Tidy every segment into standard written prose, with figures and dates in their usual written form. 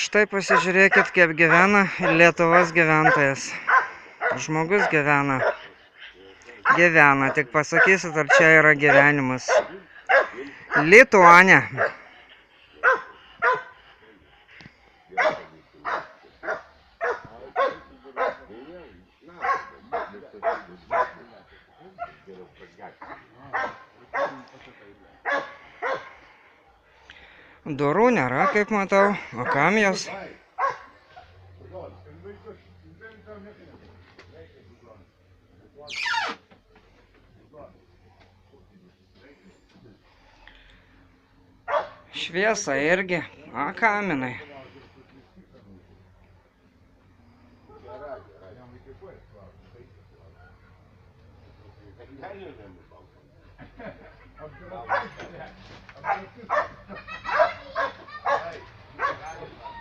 Štai pasižiūrėkit, kaip gyvena Lietuvos gyventojas. Žmogus gyvena. Gyvena, tik pasakysit, ar čia yra gyvenimas. Lituanė. Durų nėra, kaip matau, o kam jos? Šviesa irgi, kaminai.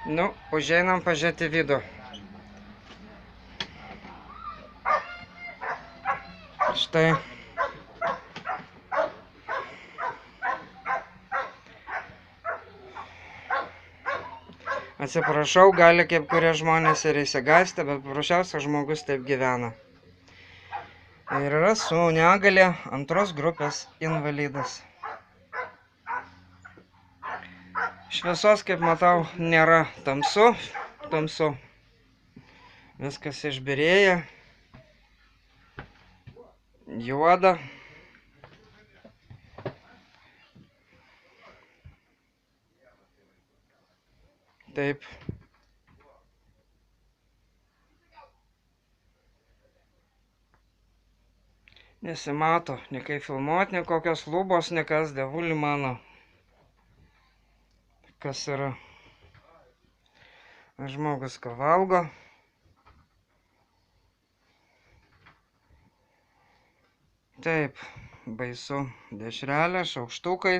Nu, užeinam pažiūrėti vidų. Štai. Atsiprašau, gali kaip kurie žmonės ir įsigąsti, bet paprasčiausias žmogus taip gyvena. Ir yra su negalia antros grupės invalidas. Šviesos, kaip matau, nėra tamsu. Viskas išbyrėja. Juoda. Taip. Nesimato, ne kaip filmuoti, ne kokios lubos, ne kas, dievuli mano. Kas yra? Žmogus ką valgo. Taip, baisu. Dešrelė, šaukštukai.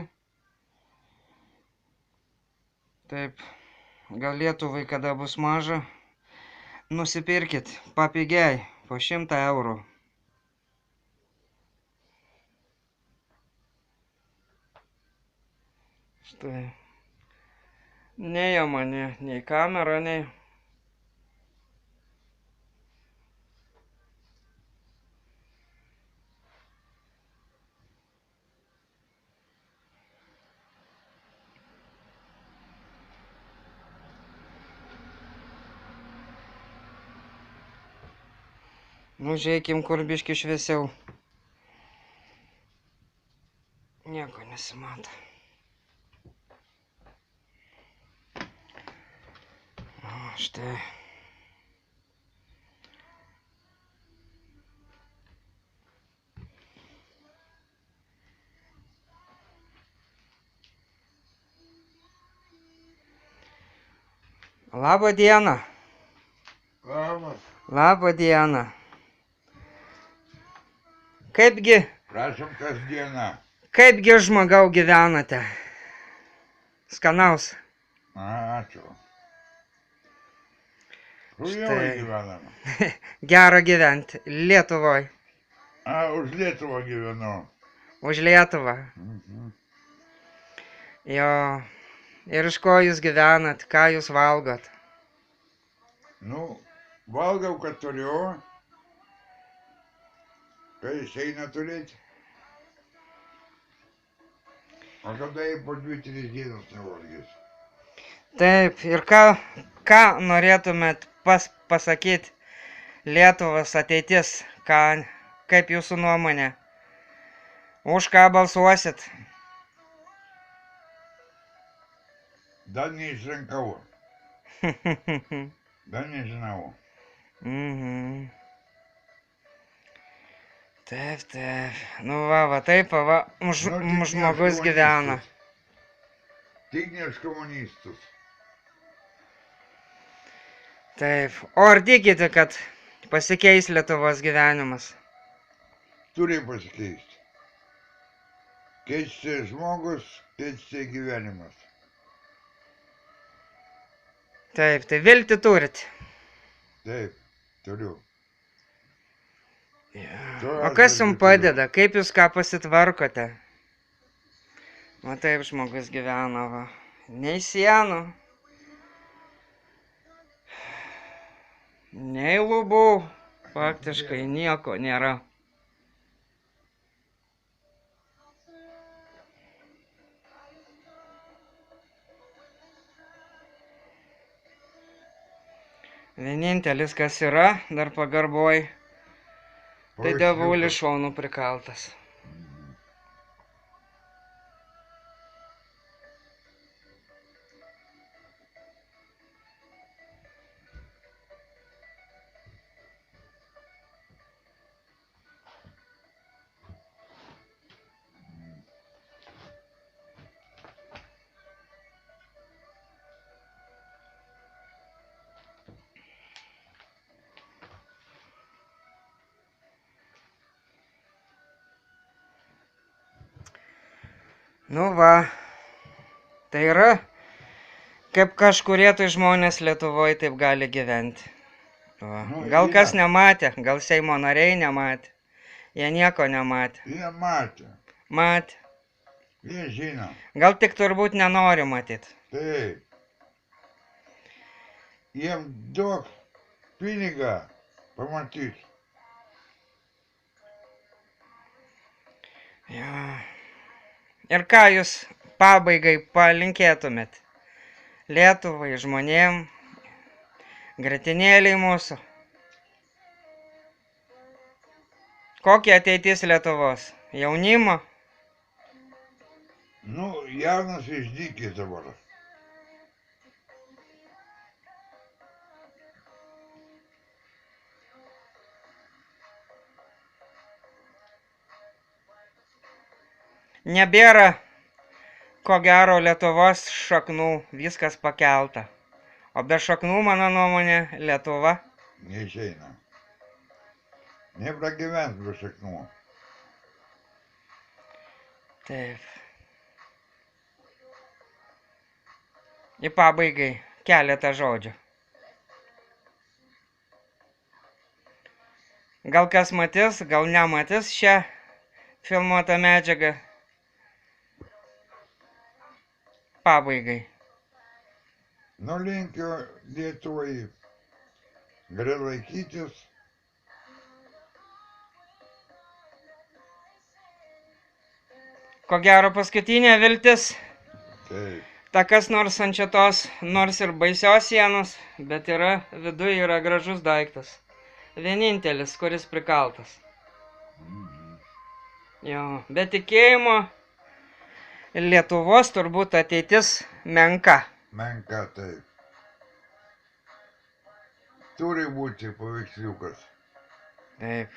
Taip, gal Lietuvai kada bus maža. Nusipirkit, papigiai, po 100 eurų. Štai. Neėjo mane, nei kamera, nei. Nu, žiūrėkim, kur biški šviesiau. Nieko nesimato. Štai. Labą dieną. Labas. Labą dieną. Kaipgi? Prašom kasdieną. Kaipgi žmogau gyvenate? Skanaus. Ačiū. Štai gyvename. Gera gyventi. Lietuvoj. Už Lietuvą gyvenu. Už Lietuvą. Jo. Ir iš ko jūs gyvenat? Ką jūs valgot? Nu, valgau, kad turiu. Kai išeina turėti. O kada po 2-3 dienos nevalgys. Taip, ir ką norėtumėt pasakyti Lietuvos ateitis, kaip jūsų nuomonė? Už ką balsuosit? Dar neišrinkau. Dar nežinau. Taip, taip. Nu va, taip, va, žmogus gyvena. Tik ne už komunistus. Taip. O ar tikite, kad pasikeis Lietuvos gyvenimas? Turi pasikeisti. Keisti žmogus, keisti gyvenimas. Taip, tai viltį turit. Taip, turiu. O kas jums padeda? Kaip jūs ką pasitvarkote? Va taip žmogus gyvena, va. nei sienų, nei lubų, faktiškai nieko nėra. Vienintelis, kas yra, dar pagarboj, tai dievulis šonų prikaltas. Nu va, tai yra, kaip kažkurie tai žmonės Lietuvoje taip gali gyventi. Va. Gal kas nematė, gal Seimo nariai nematė, jie nieko nematė. Jie matė. Matė. Jie žino. Gal tik turbūt nenori matyti. Taip. Jiem duok pinigą pamatyti. Ja. Ir ką jūs pabaigai palinkėtumėt Lietuvai, žmonėm, grietinėliai mūsų? Kokia ateitis Lietuvos? Jaunimo? Nu, jaunas išdykis dabar. Nebėra, ko gero, Lietuvos šaknų, viskas pakelta. O be šaknų, mano nuomonė, Lietuva Neišeina. Nepragyvens be šaknų. Taip. Į pabaigai keletą žodžių. Gal kas matys, gal nematys šią filmuotą medžiagą. Pabaigai. Nu, linkiu Lietuvai gerai laikytis. Ko gero paskutinė viltis. Taip. Ta kas nors ant šitos, nors ir baisios sienos, bet yra, viduje yra gražus daiktas. Vienintelis, kuris prikaltas. Jo, be tikėjimo Lietuvos turbūt ateitis menka. Menka, taip. Turi būti paveiksliukas. Taip.